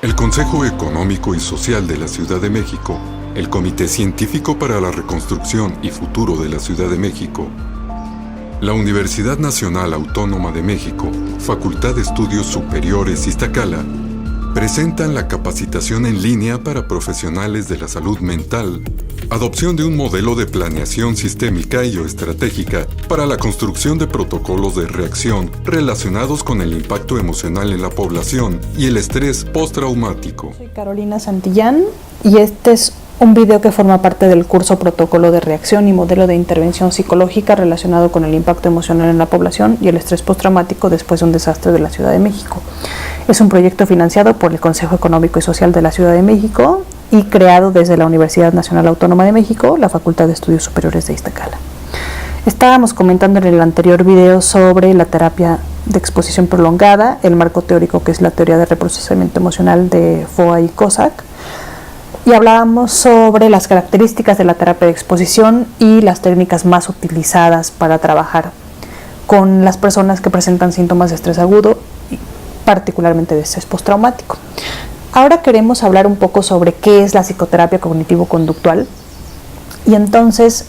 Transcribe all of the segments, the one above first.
El Consejo Económico y Social de la Ciudad de México, el Comité Científico para la Reconstrucción y Futuro de la Ciudad de México, la Universidad Nacional Autónoma de México, Facultad de Estudios Superiores Iztacala, presentan la capacitación en línea para profesionales de la salud mental, adopción de un modelo de planeación sistémica y o estratégica para la construcción de protocolos de reacción relacionados con el impacto emocional en la población y el estrés postraumático. Soy Carolina Santillán y este es un video que forma parte del curso Protocolo de Reacción y Modelo de Intervención Psicológica relacionado con el impacto emocional en la población y el estrés postraumático después de un desastre de la Ciudad de México. Es un proyecto financiado por el Consejo Económico y Social de la Ciudad de México y creado desde la Universidad Nacional Autónoma de México, la Facultad de Estudios Superiores de Iztacala. Estábamos comentando en el anterior video sobre la terapia de exposición prolongada, el marco teórico que es la teoría de reprocesamiento emocional de Foa y Cossack, y hablábamos sobre las características de la terapia de exposición y las técnicas más utilizadas para trabajar con las personas que presentan síntomas de estrés agudo, particularmente de estrés postraumático. Ahora queremos hablar un poco sobre qué es la psicoterapia cognitivo-conductual y entonces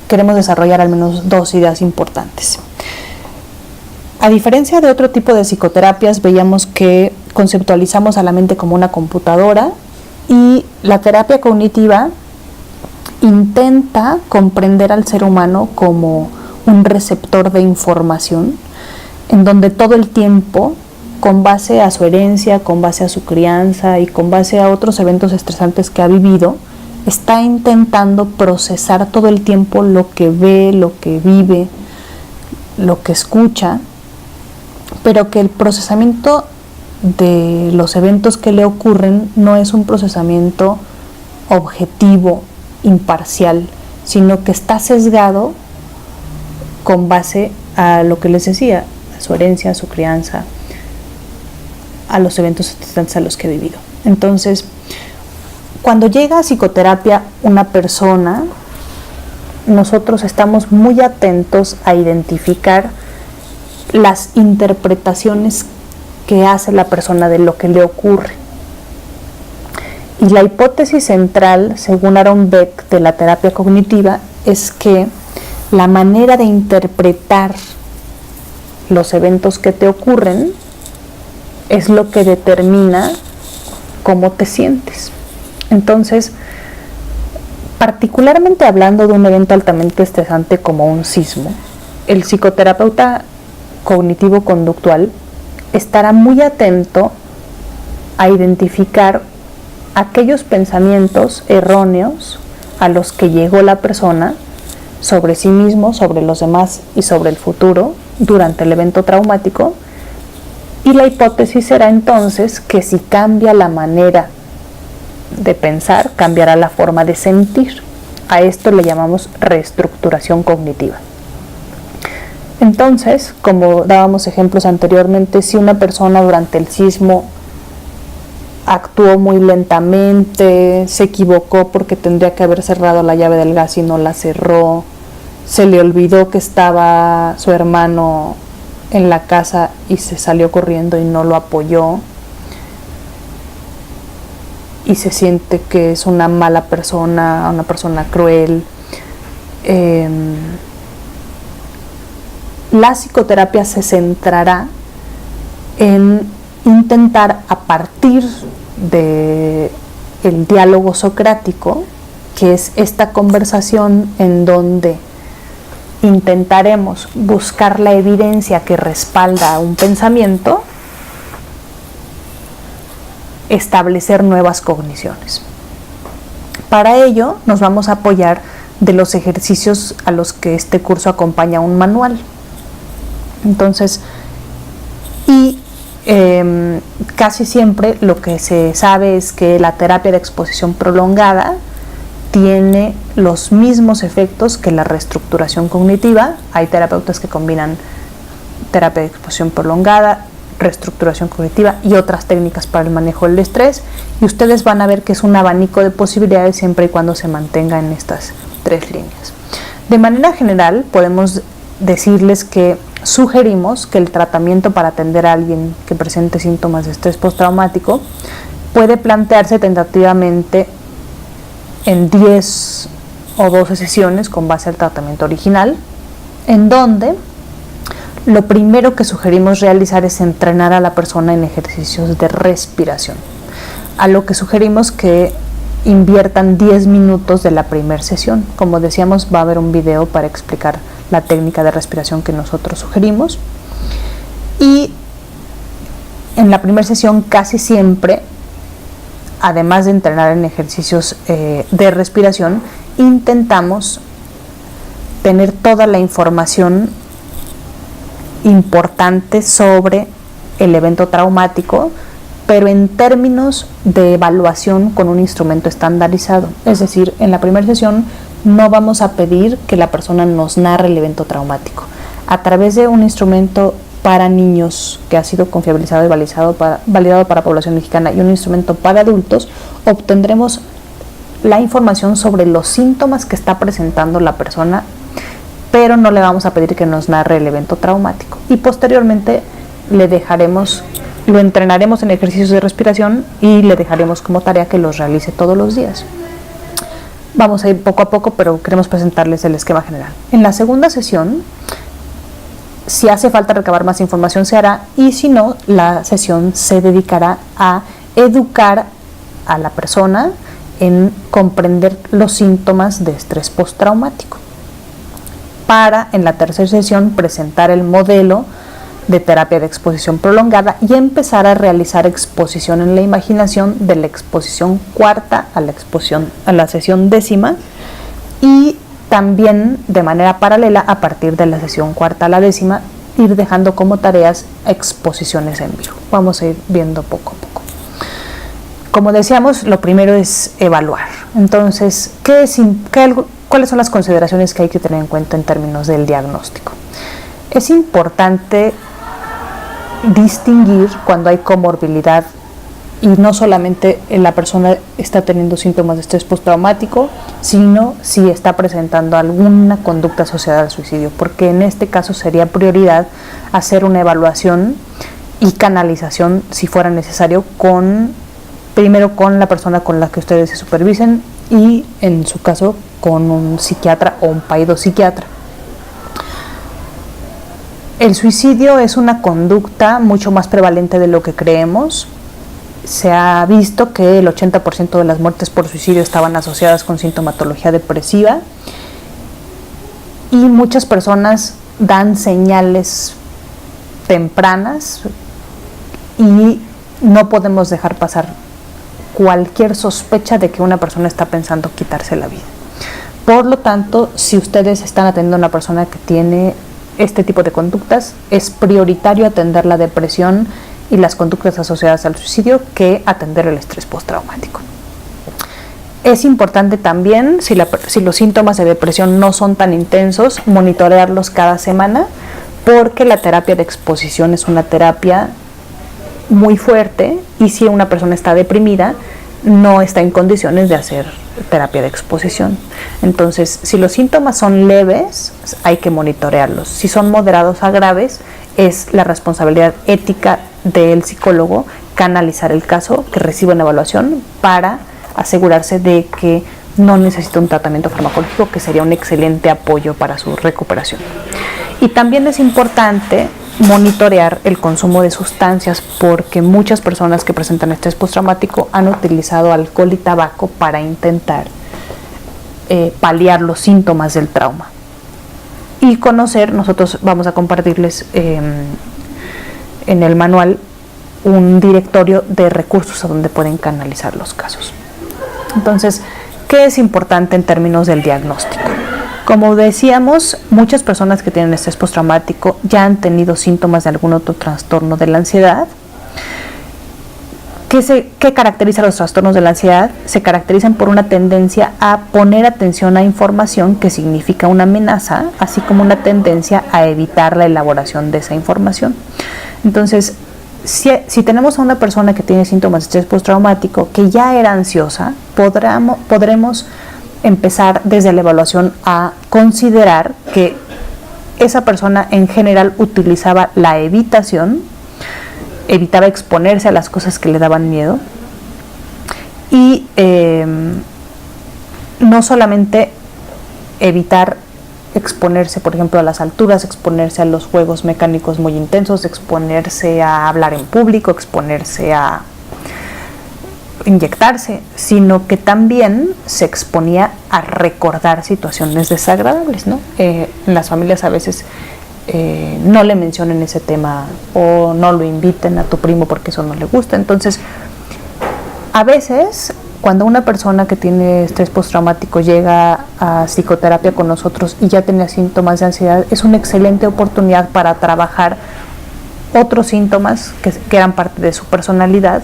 queremos desarrollar al menos dos ideas importantes. A diferencia de otro tipo de psicoterapias, veíamos que conceptualizamos a la mente como una computadora y la terapia cognitiva intenta comprender al ser humano como un receptor de información en donde todo el tiempo, con base a su herencia, con base a su crianza y con base a otros eventos estresantes que ha vivido, está intentando procesar todo el tiempo lo que ve, lo que vive, lo que escucha, pero que el procesamiento de los eventos que le ocurren no es un procesamiento objetivo, imparcial, sino que está sesgado con base a lo que les decía, a su herencia, a su crianza, a los eventos estresantes a los que he vivido. Entonces, cuando llega a psicoterapia una persona, nosotros estamos muy atentos a identificar las interpretaciones que hace la persona de lo que le ocurre. Y la hipótesis central, según Aaron Beck, de la terapia cognitiva, es que la manera de interpretar los eventos que te ocurren es lo que determina cómo te sientes. Entonces, particularmente hablando de un evento altamente estresante como un sismo, el psicoterapeuta cognitivo-conductual estará muy atento a identificar aquellos pensamientos erróneos a los que llegó la persona sobre sí mismo, sobre los demás y sobre el futuro durante el evento traumático. Y la hipótesis será entonces que si cambia la manera de pensar, cambiará la forma de sentir. A esto le llamamos reestructuración cognitiva. Entonces, como dábamos ejemplos anteriormente, si una persona durante el sismo actuó muy lentamente, se equivocó porque tendría que haber cerrado la llave del gas y no la cerró, se le olvidó que estaba su hermano en la casa y se salió corriendo y no lo apoyó, y se siente que es una mala persona, una persona cruel. La psicoterapia se centrará en intentar, a partir del diálogo socrático, que es esta conversación en donde intentaremos buscar la evidencia que respalda un pensamiento, establecer nuevas cogniciones. Para ello nos vamos a apoyar de los ejercicios a los que este curso acompaña un manual. Entonces, casi siempre lo que se sabe es que la terapia de exposición prolongada tiene los mismos efectos que la reestructuración cognitiva. Hay terapeutas que combinan terapia de exposición prolongada, reestructuración cognitiva y otras técnicas para el manejo del estrés, y ustedes van a ver que es un abanico de posibilidades siempre y cuando se mantenga en estas tres líneas. De manera general, podemos decirles que sugerimos que el tratamiento para atender a alguien que presente síntomas de estrés postraumático puede plantearse tentativamente en 10 o 12 sesiones con base al tratamiento original, en donde lo primero que sugerimos realizar es entrenar a la persona en ejercicios de respiración, a lo que sugerimos que inviertan 10 minutos de la primera sesión. Como decíamos, va a haber un video para explicar la técnica de respiración que nosotros sugerimos, y en la primera sesión casi siempre, además de entrenar en ejercicios de respiración, intentamos tener toda la información importante sobre el evento traumático, pero en términos de evaluación con un instrumento estandarizado. Es decir, en la primera sesión no vamos a pedir que la persona nos narre el evento traumático. A través de un instrumento para niños que ha sido confiabilizado y validado para población mexicana, y un instrumento para adultos, obtendremos la información sobre los síntomas que está presentando la persona, pero no le vamos a pedir que nos narre el evento traumático. Y posteriormente lo entrenaremos en ejercicios de respiración y le dejaremos como tarea que los realice todos los días. Vamos a ir poco a poco, pero queremos presentarles el esquema general. En la segunda sesión, si hace falta recabar más información, se hará, y si no, la sesión se dedicará a educar a la persona en comprender los síntomas de estrés postraumático, para en la tercera sesión presentar el modelo de terapia de exposición prolongada y empezar a realizar exposición en la imaginación de la exposición cuarta a la sesión décima, y también de manera paralela, a partir de la sesión cuarta a la décima, ir dejando como tareas exposiciones en vivo. Vamos a ir viendo poco a poco. Como decíamos, lo primero es evaluar. Entonces, ¿cuáles son las consideraciones que hay que tener en cuenta en términos del diagnóstico? Es importante distinguir cuando hay comorbilidad y no solamente la persona está teniendo síntomas de estrés postraumático, sino si está presentando alguna conducta asociada al suicidio, porque en este caso sería prioridad hacer una evaluación y canalización, si fuera necesario, primero con la persona con la que ustedes se supervisen, y en su caso con un psiquiatra o un psiquiatra. El suicidio es una conducta mucho más prevalente de lo que creemos. Se ha visto que el 80% de las muertes por suicidio estaban asociadas con sintomatología depresiva, y muchas personas dan señales tempranas y no podemos dejar pasar cualquier sospecha de que una persona está pensando quitarse la vida. Por lo tanto, si ustedes están atendiendo a una persona que tiene este tipo de conductas, es prioritario atender la depresión y las conductas asociadas al suicidio que atender el estrés postraumático. Es importante también, si los síntomas de depresión no son tan intensos, monitorearlos cada semana, porque la terapia de exposición es una terapia muy fuerte, y si una persona está deprimida, no está en condiciones de hacer terapia de exposición. Entonces, si los síntomas son leves, hay que monitorearlos. Si son moderados a graves, es la responsabilidad ética del psicólogo canalizar el caso, que reciba una evaluación, para asegurarse de que no necesita un tratamiento farmacológico, que sería un excelente apoyo para su recuperación. Y también es importante monitorear el consumo de sustancias, porque muchas personas que presentan estrés postraumático han utilizado alcohol y tabaco para intentar paliar los síntomas del trauma. Y nosotros vamos a compartirles en el manual un directorio de recursos a donde pueden canalizar los casos. Entonces, ¿qué es importante en términos del diagnóstico? Como decíamos, muchas personas que tienen estrés postraumático ya han tenido síntomas de algún otro trastorno de la ansiedad. ¿Qué caracteriza los trastornos de la ansiedad? Se caracterizan por una tendencia a poner atención a información que significa una amenaza, así como una tendencia a evitar la elaboración de esa información. Entonces, si tenemos a una persona que tiene síntomas de estrés postraumático que ya era ansiosa, podremos empezar desde la evaluación a considerar que esa persona en general utilizaba la evitación, evitaba exponerse a las cosas que le daban miedo, Y no solamente evitar exponerse, por ejemplo, a las alturas, exponerse a los juegos mecánicos muy intensos, exponerse a hablar en público, exponerse a inyectarse, sino que también se exponía a recordar situaciones desagradables, ¿no? En las familias a veces no le mencionen ese tema o no lo inviten a tu primo porque eso no le gusta. Entonces, a veces, cuando una persona que tiene estrés postraumático llega a psicoterapia con nosotros y ya tenía síntomas de ansiedad, es una excelente oportunidad para trabajar otros síntomas que eran parte de su personalidad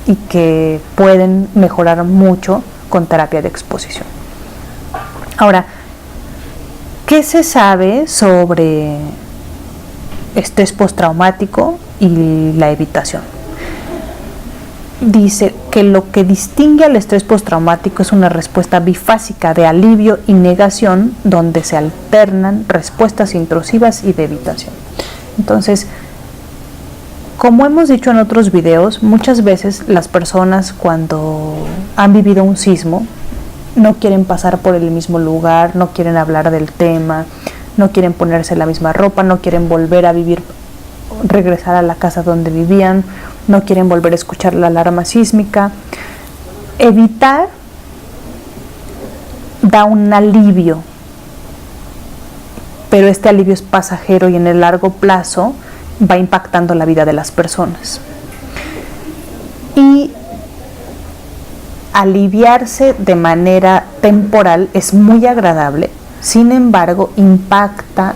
y que pueden mejorar mucho con terapia de exposición. Ahora, ¿qué se sabe sobre estrés postraumático y la evitación? Dice que lo que distingue al estrés postraumático es una respuesta bifásica de alivio y negación, donde se alternan respuestas intrusivas y de evitación. Entonces, como hemos dicho en otros videos, muchas veces las personas cuando han vivido un sismo no quieren pasar por el mismo lugar, no quieren hablar del tema, no quieren ponerse la misma ropa, no quieren volver a vivir, regresar a la casa donde vivían, no quieren volver a escuchar la alarma sísmica. Evitar da un alivio, pero este alivio es pasajero y en el largo plazo va impactando la vida de las personas. Y aliviarse de manera temporal es muy agradable, sin embargo impacta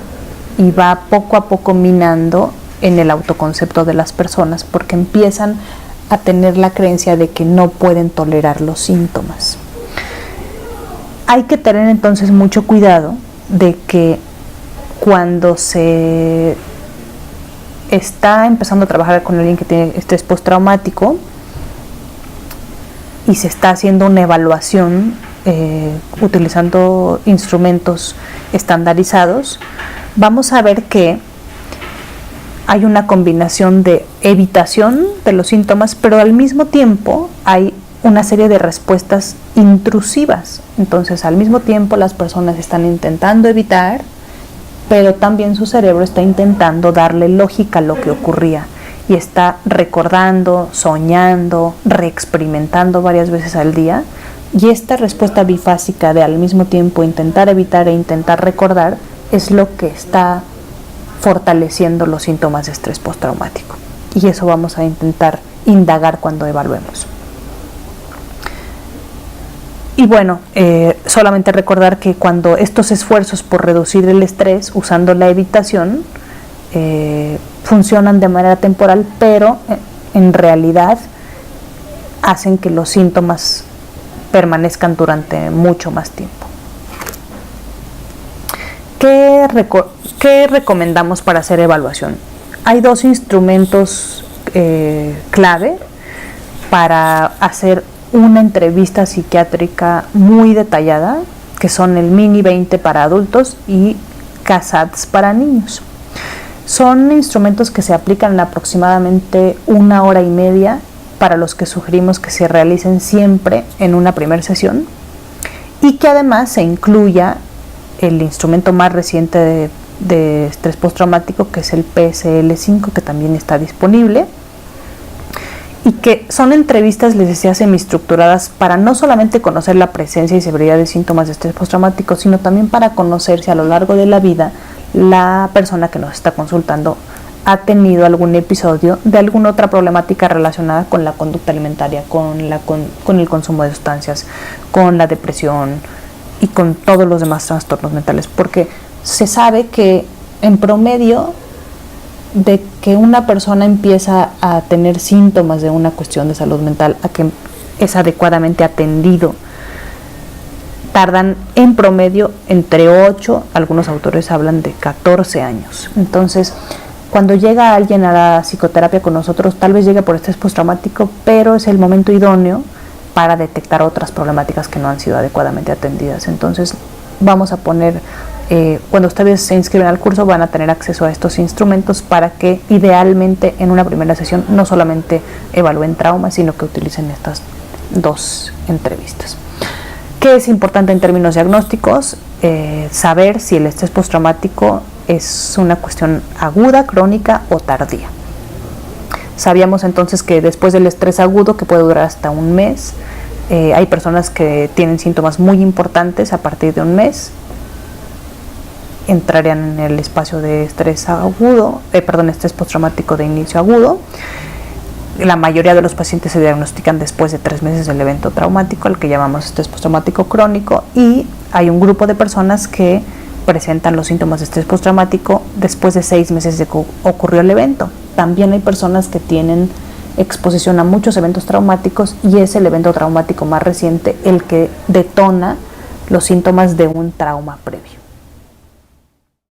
y va poco a poco minando en el autoconcepto de las personas, porque empiezan a tener la creencia de que no pueden tolerar los síntomas. Hay que tener entonces mucho cuidado de que cuando se está empezando a trabajar con alguien que tiene estrés postraumático y se está haciendo una evaluación utilizando instrumentos estandarizados, vamos a ver que hay una combinación de evitación de los síntomas, pero al mismo tiempo hay una serie de respuestas intrusivas. Entonces, al mismo tiempo las personas están intentando evitar, pero también su cerebro está intentando darle lógica a lo que ocurría y está recordando, soñando, reexperimentando varias veces al día. Y esta respuesta bifásica de al mismo tiempo intentar evitar e intentar recordar es lo que está fortaleciendo los síntomas de estrés postraumático. Y eso vamos a intentar indagar cuando evaluemos. Y bueno, solamente recordar que cuando estos esfuerzos por reducir el estrés usando la evitación funcionan de manera temporal, pero en realidad hacen que los síntomas permanezcan durante mucho más tiempo. ¿Qué recomendamos para hacer evaluación? Hay dos instrumentos clave para hacer una entrevista psiquiátrica muy detallada, que son el Mini 20 para adultos y CASADS para niños. Son instrumentos que se aplican en aproximadamente 1 hora y media, para los que sugerimos que se realicen siempre en una primera sesión, y que además se incluya el instrumento más reciente de estrés postraumático, que es el PSL-5, que también está disponible, y que son entrevistas, les decía, semiestructuradas para no solamente conocer la presencia y severidad de síntomas de estrés postraumático, sino también para conocer si a lo largo de la vida la persona que nos está consultando ha tenido algún episodio de alguna otra problemática relacionada con la conducta alimentaria, con el consumo de sustancias, con la depresión y con todos los demás trastornos mentales, porque se sabe que en promedio de que una persona empieza a tener síntomas de una cuestión de salud mental a que es adecuadamente atendido, tardan en promedio entre 8, algunos autores hablan de 14 años. Entonces, cuando llega alguien a la psicoterapia con nosotros, tal vez llegue por estrés postraumático, pero es el momento idóneo para detectar otras problemáticas que no han sido adecuadamente atendidas. Entonces, vamos a poner, cuando ustedes se inscriben al curso, van a tener acceso a estos instrumentos para que idealmente en una primera sesión no solamente evalúen traumas, sino que utilicen 2 entrevistas. ¿Qué es importante en términos diagnósticos? Saber si el estrés postraumático es una cuestión aguda, crónica o tardía. Sabíamos entonces que después del estrés agudo, que puede durar hasta un mes, hay personas que tienen síntomas muy importantes a partir de un mes, entrarían en el espacio de estrés postraumático de inicio agudo. La mayoría de los pacientes se diagnostican después de 3 meses del evento traumático, al que llamamos estrés postraumático crónico, y hay un grupo de personas que presentan los síntomas de estrés postraumático después de 6 meses de que ocurrió el evento. También hay personas que tienen exposición a muchos eventos traumáticos y es el evento traumático más reciente el que detona los síntomas de un trauma previo.